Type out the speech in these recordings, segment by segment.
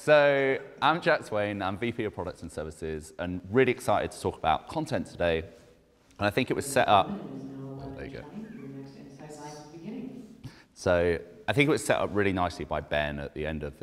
So I'm Jack Swayne, I'm VP of Products and Services, and really excited to talk about content today. And I think it was set up. Oh, there you go. So I think it was set up really nicely by Ben at the end of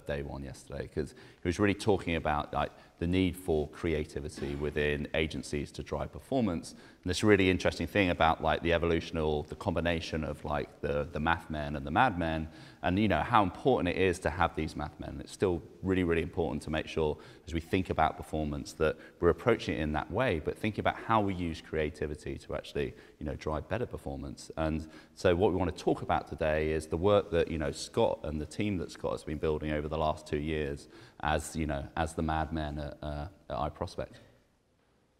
day one yesterday, because he was really talking about like the need for creativity within agencies to drive performance. And this really interesting thing about like the evolution or the combination of like the math men and the mad men, and you know how important it is to have these math men. It's still really, really important to make sure as we think about performance that we're approaching it in that way, but think about how we use creativity to actually drive better performance. And so what we want to talk about today is the work that Scott and the team that Scott has been building over the last 2 years as the mad men at iProspect.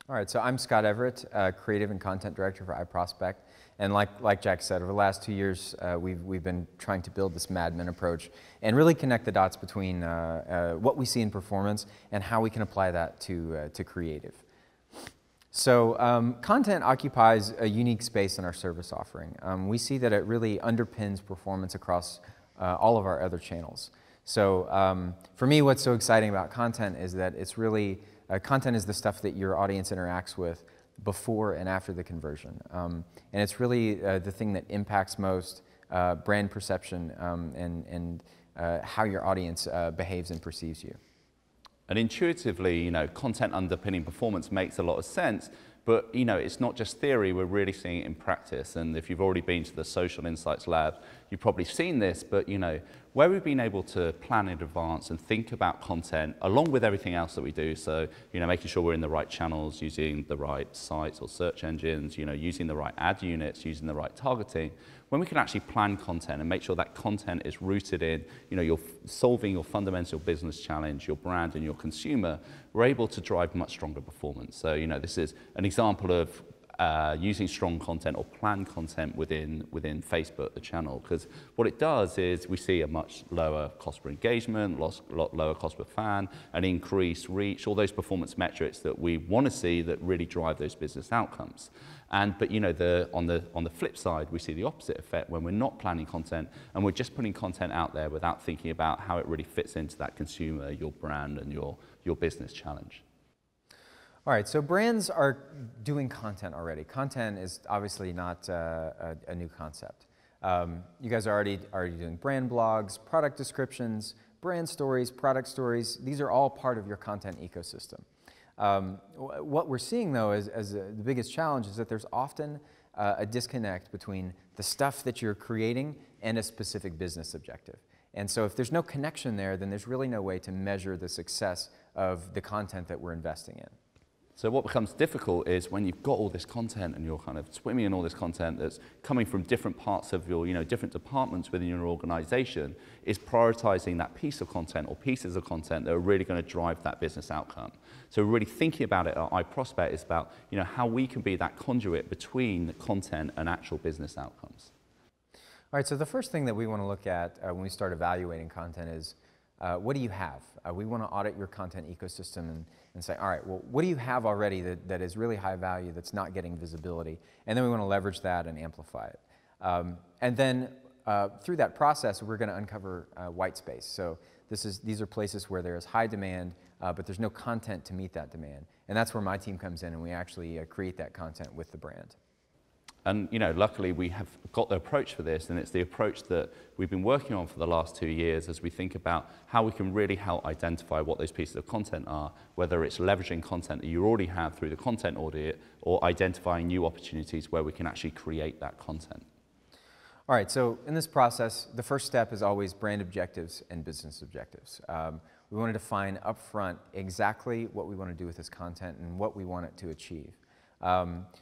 All right, so I'm Scott Everett, Creative and Content Director for iProspect. And like Jack said, over the last 2 years, we've been trying to build this Mad Men approach and really connect the dots between what we see in performance and how we can apply that to creative. So content occupies a unique space in our service offering. We see that it really underpins performance across all of our other channels. So for me, what's so exciting about content is that it's really, content is the stuff that your audience interacts with before and after the conversion. And it's really the thing that impacts most brand perception and how your audience behaves and perceives you. And intuitively, content underpinning performance makes a lot of sense, but it's not just theory, we're really seeing it in practice. And if you've already been to the Social Insights Lab, you've probably seen this, but where we've been able to plan in advance and think about content along with everything else that we do, so making sure we're in the right channels, using the right sites or search engines, using the right ad units, using the right targeting, when we can actually plan content and make sure that content is rooted in you're solving your fundamental business challenge, your brand and your consumer, we're able to drive much stronger performance. So this is an example of using strong content or planned content within Facebook, the channel, because what it does is we see a much lower cost per engagement, lot lower cost per fan, an increased reach, all those performance metrics that we want to see that really drive those business outcomes. But on the flip side, we see the opposite effect when we're not planning content and we're just putting content out there without thinking about how it really fits into that consumer, your brand, and your business challenge. All right, so brands are doing content already. Content is obviously not a new concept. You guys are already doing brand blogs, product descriptions, brand stories, product stories. These are all part of your content ecosystem. What we're seeing, though, as the biggest challenge is that there's often a disconnect between the stuff that you're creating and a specific business objective. And so if there's no connection there, then there's really no way to measure the success of the content that we're investing in. So what becomes difficult is when you've got all this content and you're kind of swimming in all this content that's coming from different parts of your, different departments within your organization, is prioritizing that piece of content or pieces of content that are really going to drive that business outcome. So really thinking about it at iProspect is about, how we can be that conduit between the content and actual business outcomes. All right, so the first thing that we want to look at when we start evaluating content is, what do you have? We want to audit your content ecosystem and say, all right, well, what do you have already that is really high value that's not getting visibility? And then we want to leverage that and amplify it. And then through that process, we're going to uncover white space. So these are places where there is high demand, but there's no content to meet that demand. And that's where my team comes in and we actually create that content with the brand. And luckily we have got the approach for this, and it's the approach that we've been working on for the last 2 years as we think about how we can really help identify what those pieces of content are, whether it's leveraging content that you already have through the content audit or identifying new opportunities where we can actually create that content. All right, so in this process, the first step is always brand objectives and business objectives. We want to define upfront exactly what we want to do with this content and what we want it to achieve.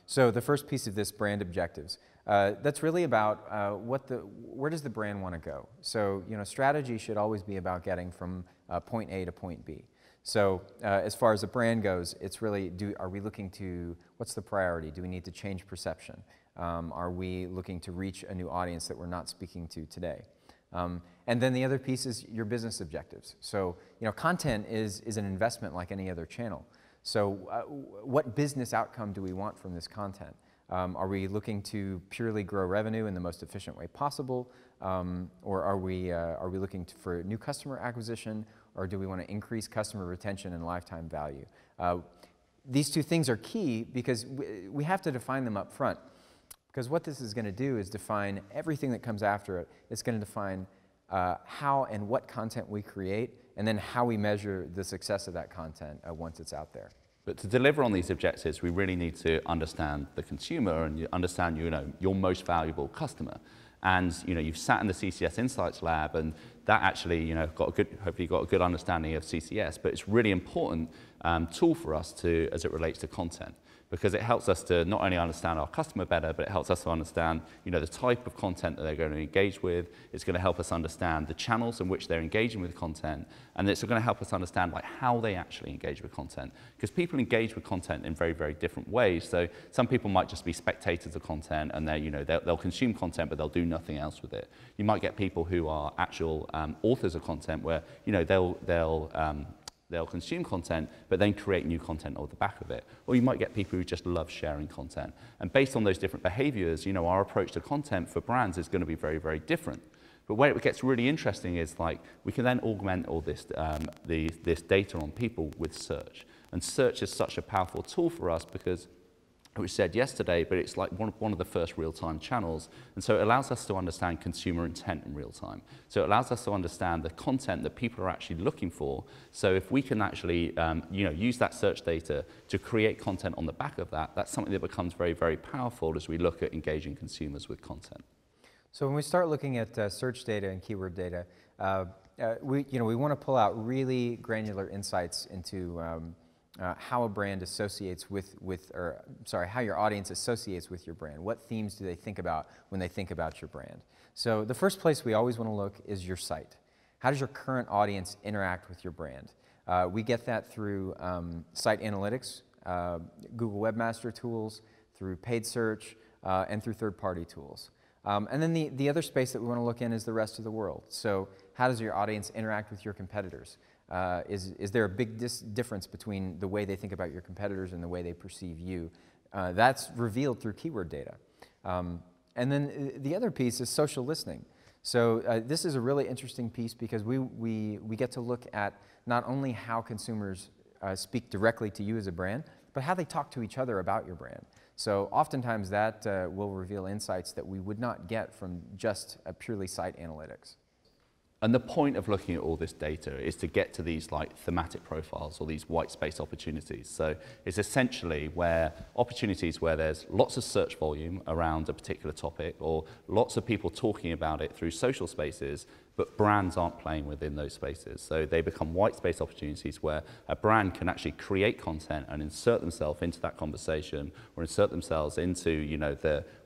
So the first piece of this, brand objectives, that's really about where does the brand want to go. So strategy should always be about getting from point A to point B. So as far as the brand goes, it's really, are we looking to, what's the priority? Do we need to change perception? Are we looking to reach a new audience that we're not speaking to today? And then the other piece is your business objectives. So content is an investment like any other channel. So what business outcome do we want from this content? Are we looking to purely grow revenue in the most efficient way possible? Or are we looking for new customer acquisition? Or do we want to increase customer retention and lifetime value? These two things are key because we have to define them up front. Because what this is going to do is define everything that comes after it. It's going to define how and what content we create, and then how we measure the success of that content once it's out there. But to deliver on these objectives, we really need to understand the consumer and understand, your most valuable customer. And you've sat in the CCS Insights Lab, and that actually, hopefully got a good understanding of CCS. But it's really important tool for us as it relates to content, because it helps us to not only understand our customer better, but it helps us to understand, the type of content that they're going to engage with. It's going to help us understand the channels in which they're engaging with content, and it's going to help us understand how they actually engage with content. Because people engage with content in very, very different ways. So some people might just be spectators of content, and they'll consume content, but they'll do nothing else with it. You might get people who are actual authors of content, where they'll consume content, but then create new content off the back of it. Or you might get people who just love sharing content. And based on those different behaviors, our approach to content for brands is going to be very, very different. But where it gets really interesting is we can then augment all this, this data on people with search. And search is such a powerful tool for us because it was said yesterday, but it's like one of the first real-time channels. And so it allows us to understand consumer intent in real time. So it allows us to understand the content that people are actually looking for. So if we can actually use that search data to create content on the back of that, that's something that becomes very, very powerful as we look at engaging consumers with content. So when we start looking at search data and keyword data, we want to pull out really granular insights into how a brand associates how your audience associates with your brand. What themes do they think about when they think about your brand? So the first place we always want to look is your site. How does your current audience interact with your brand? We get that through site analytics, Google Webmaster Tools, through paid search, and through third-party tools. And then the other space that we want to look in is the rest of the world. So how does your audience interact with your competitors? Is there a big difference between the way they think about your competitors and the way they perceive you? That's revealed through keyword data. And then the other piece is social listening. So this is a really interesting piece because we get to look at not only how consumers speak directly to you as a brand, but how they talk to each other about your brand. So oftentimes that will reveal insights that we would not get from just purely site analytics. And the point of looking at all this data is to get to these thematic profiles or these white space opportunities. So it's essentially opportunities where there's lots of search volume around a particular topic, or lots of people talking about it through social spaces, but brands aren't playing within those spaces. So they become white space opportunities where a brand can actually create content and insert themselves into that conversation, or insert themselves into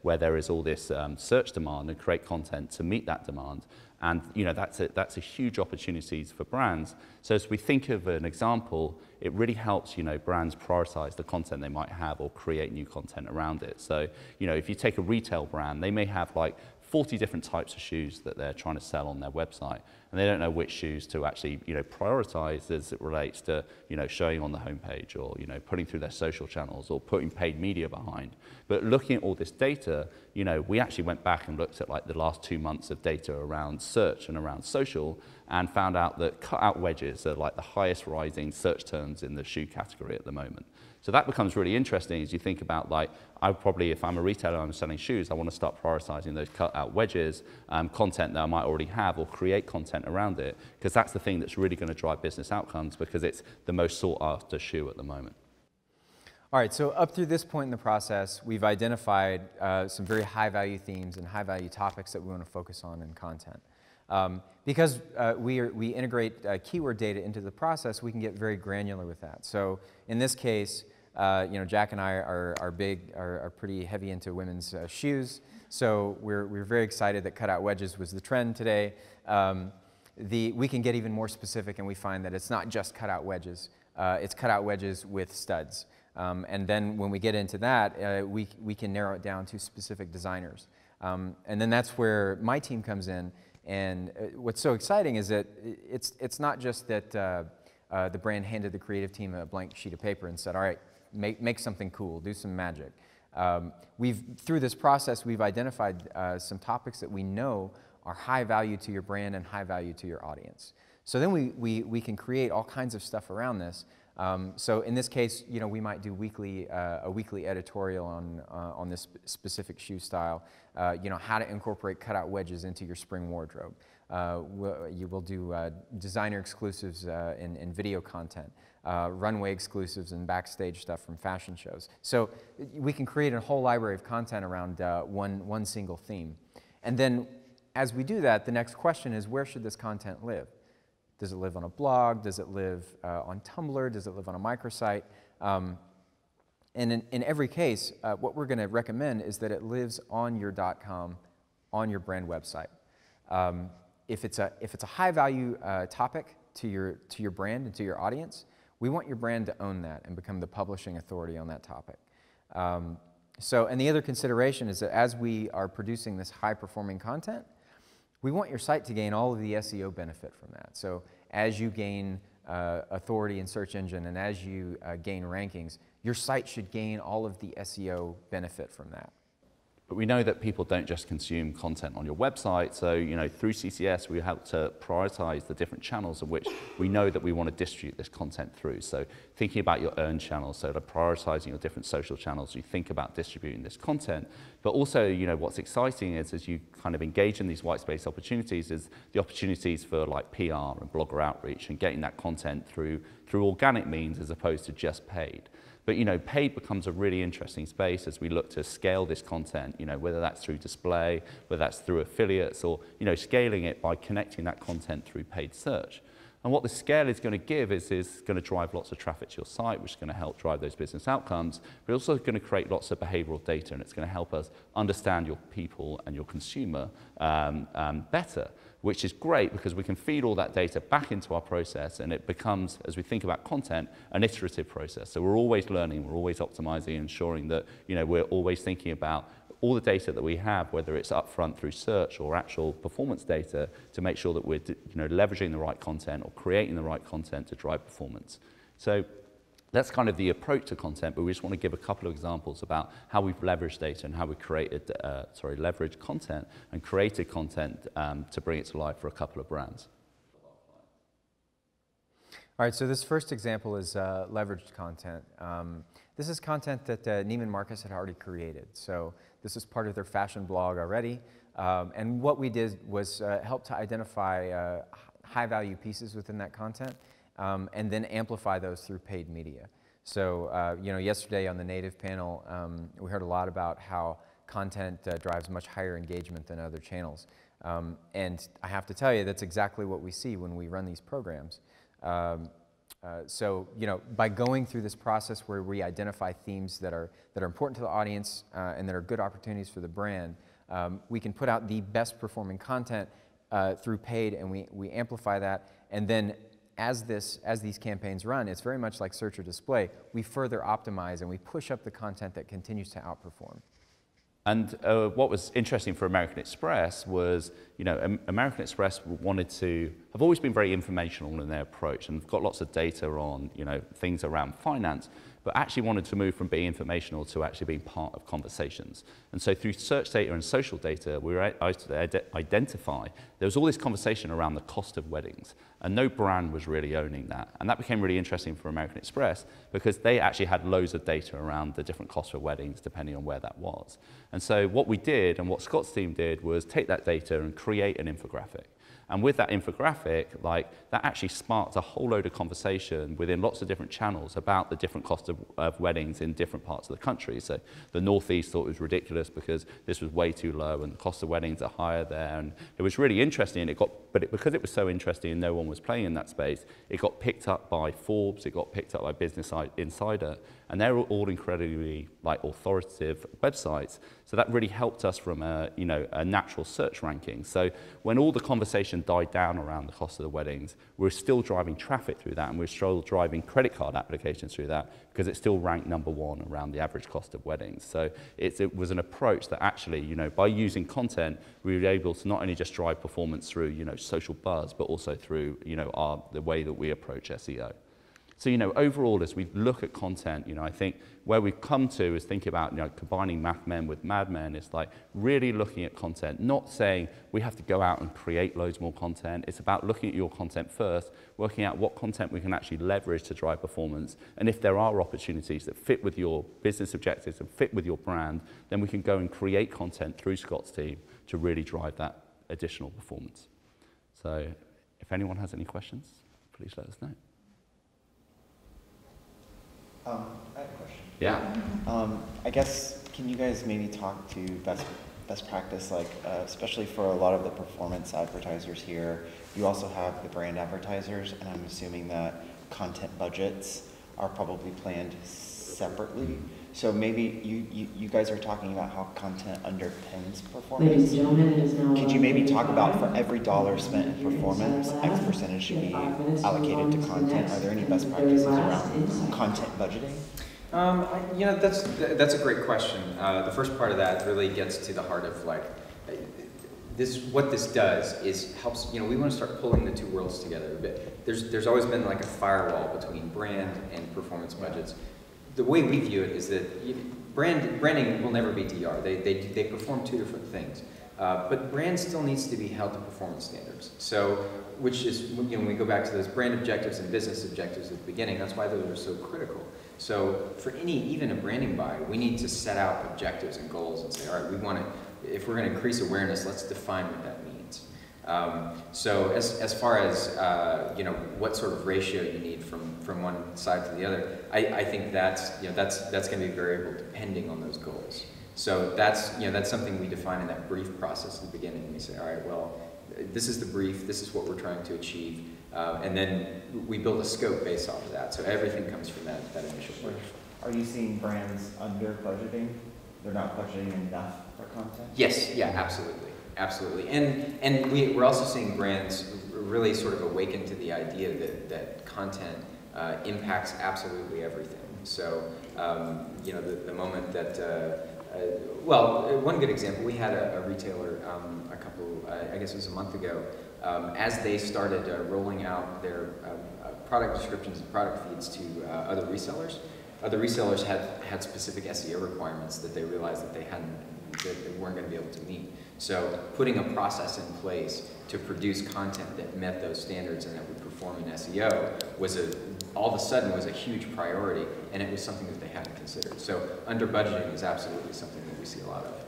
where there is all this search demand, and create content to meet that demand. And that's a huge opportunity for brands. So as we think of an example, it really helps brands prioritize the content they might have or create new content around it. So if you take a retail brand, they may have 40 different types of shoes that they're trying to sell on their website, and they don't know which shoes to actually prioritize as it relates to showing on the homepage, or putting through their social channels, or putting paid media behind. But looking at all this data, we actually went back and looked at the last 2 months of data around search and around social, and found out that cutout wedges are the highest rising search terms in the shoe category at the moment. So that becomes really interesting as you think about if I'm a retailer and I'm selling shoes, I want to start prioritizing those cutout wedges, content that I might already have, or create content around it, because that's the thing that's really going to drive business outcomes, because it's the most sought after shoe at the moment. All right, so up through this point in the process, we've identified some very high-value themes and high-value topics that we want to focus on in content. Because we integrate keyword data into the process, we can get very granular with that. So in this case, Jack and I are pretty heavy into women's shoes. So we're very excited that cutout wedges was the trend today. We can get even more specific, and we find that it's not just cutout wedges. It's cutout wedges with studs. And then when we get into that, we can narrow it down to specific designers. And then that's where my team comes in. And what's so exciting is that it's not just that the brand handed the creative team a blank sheet of paper and said, all right, make something cool, do some magic. Through this process, we've identified some topics that we know are high value to your brand and high value to your audience. So then we can create all kinds of stuff around this. So in this case, we might do a weekly editorial on this specific shoe style. How to incorporate cutout wedges into your spring wardrobe. You will do designer exclusives in video content, runway exclusives and backstage stuff from fashion shows. So we can create a whole library of content around one single theme. And then as we do that, the next question is, where should this content live? Does it live on a blog? Does it live on Tumblr? Does it live on a microsite? And in every case, what we're going to recommend is that it lives on your .com, on your brand website. If it's a high-value topic to your brand and to your audience, we want your brand to own that and become the publishing authority on that topic. And the other consideration is that as we are producing this high-performing content, we want your site to gain all of the SEO benefit from that. So as you gain authority in search engine and as you gain rankings, your site should gain all of the SEO benefit from that. But we know that people don't just consume content on your website. So, through CCS, we help to prioritize the different channels in which we know that we want to distribute this content through. So thinking about your earned channels, so prioritizing your different social channels, you think about distributing this content. But also, what's exciting is as you kind of engage in these white space opportunities is the opportunities for like PR and blogger outreach and getting that content through organic means as opposed to just paid. But paid becomes a really interesting space as we look to scale this content, whether that's through display, whether that's through affiliates, or scaling it by connecting that content through paid search. And what the scale is going to give is going to drive lots of traffic to your site, which is going to help drive those business outcomes, but also going to create lots of behavioral data, and it's going to help us understand your people and your consumer better, which is great because we can feed all that data back into our process, and it becomes, as we think about content, an iterative process. So we're always learning, we're always optimizing, ensuring that we're always thinking about all the data that we have, whether it's upfront through search or actual performance data, to make sure that we're leveraging the right content or creating the right content to drive performance. So that's kind of the approach to content, but we just want to give a couple of examples about how we've leveraged data and how we leveraged content and created content to bring it to life for a couple of brands. All right, so this first example is leveraged content. This is content that Neiman Marcus had already created. So this is part of their fashion blog already. And what we did was help to identify high-value pieces within that content and then amplify those through paid media. So, yesterday on the Native panel, we heard a lot about how content drives much higher engagement than other channels. And I have to tell you, that's exactly what we see when we run these programs. So, by going through this process where we identify themes that are important to the audience and that are good opportunities for the brand, we can put out the best performing content through paid, and we amplify that. And then as these campaigns run, it's very much like search or display. We further optimize and we push up the content that continues to outperform. And what was interesting for American Express was, American Express have always been very informational in their approach and have got lots of data on, things around finance, but actually wanted to move from being informational to actually being part of conversations. And so through search data and social data, we were able to identify there was all this conversation around the cost of weddings, and no brand was really owning that. And that became really interesting for American Express because they actually had loads of data around the different costs of weddings depending on where that was. And so what we did and what Scott's team did was take that data and create an infographic. And with that infographic, that actually sparked a whole load of conversation within lots of different channels about the different costs of weddings in different parts of the country. So the Northeast thought it was ridiculous because this was way too low and the cost of weddings are higher there. And it was really interesting, and because it was so interesting and no one was playing in that space, it got picked up by Forbes, it got picked up by Business Insider, and they're all incredibly authoritative websites. So that really helped us from a natural search ranking. So when all the conversation died down around the cost of the weddings, we're still driving traffic through that, and we're still driving credit card applications through that because it still ranked #1 around the average cost of weddings. So it was an approach that actually, by using content, we were able to not only just drive performance through, social buzz, but also through, the way that we approach SEO. So, you know, overall, as we look at content, you know, I think where we've come to is thinking about, you know, combining math men with mad men. It's like really looking at content, not saying we have to go out and create loads more content. It's about looking at your content first, working out what content we can actually leverage to drive performance. And if there are opportunities that fit with your business objectives and fit with your brand, then we can go and create content through Scott's team to really drive that additional performance. So if anyone has any questions, please let us know. I have a question. Yeah. I guess, can you guys maybe talk to best practice, like especially for a lot of the performance advertisers here, you also have the brand advertisers, and I'm assuming that content budgets are probably planned separately. So maybe you guys are talking about how content underpins performance. Ladies and gentlemen, it is now. Could you maybe talk about for every dollar spent in performance, X percentage should be allocated to content? Are there any best practices around content budgeting? You know, that's a great question. The first part of that really gets to the heart of like what this does is helps. You know, we want to start pulling the two worlds together a bit. There's always been like a firewall between brand and performance budgets. The way we view it is that branding will never be DR. They perform two different things. But brand still needs to be held to performance standards. So, which is, you know, when we go back to those brand objectives and business objectives at the beginning, that's why those are so critical. So for even a branding buy, we need to set out objectives and goals and say, all right, we want to, if we're going to increase awareness, let's define what that means. So as far as, you know, what sort of ratio you need from one side to the other, I think that's going to be variable depending on those goals. So that's something we define in that brief process at the beginning. We say, all right, well, this is the brief, this is what we're trying to achieve, and then we build a scope based off of that. So everything comes from that initial brief. Are you seeing brands under budgeting? They're not budgeting enough for content? Yes, yeah, absolutely. Absolutely, and we're also seeing brands really sort of awaken to the idea that content impacts absolutely everything. So, you know, the moment that, well, one good example, we had a retailer a couple, I guess it was a month ago, as they started rolling out their product descriptions and product feeds to other resellers. Other resellers had specific SEO requirements that they realized that they weren't going to be able to meet. So putting a process in place to produce content that met those standards and that would perform in SEO all of a sudden was a huge priority, and it was something that they hadn't considered. So under budgeting is absolutely something that we see a lot of.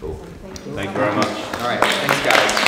Cool. Thank you very much. All right, thanks guys.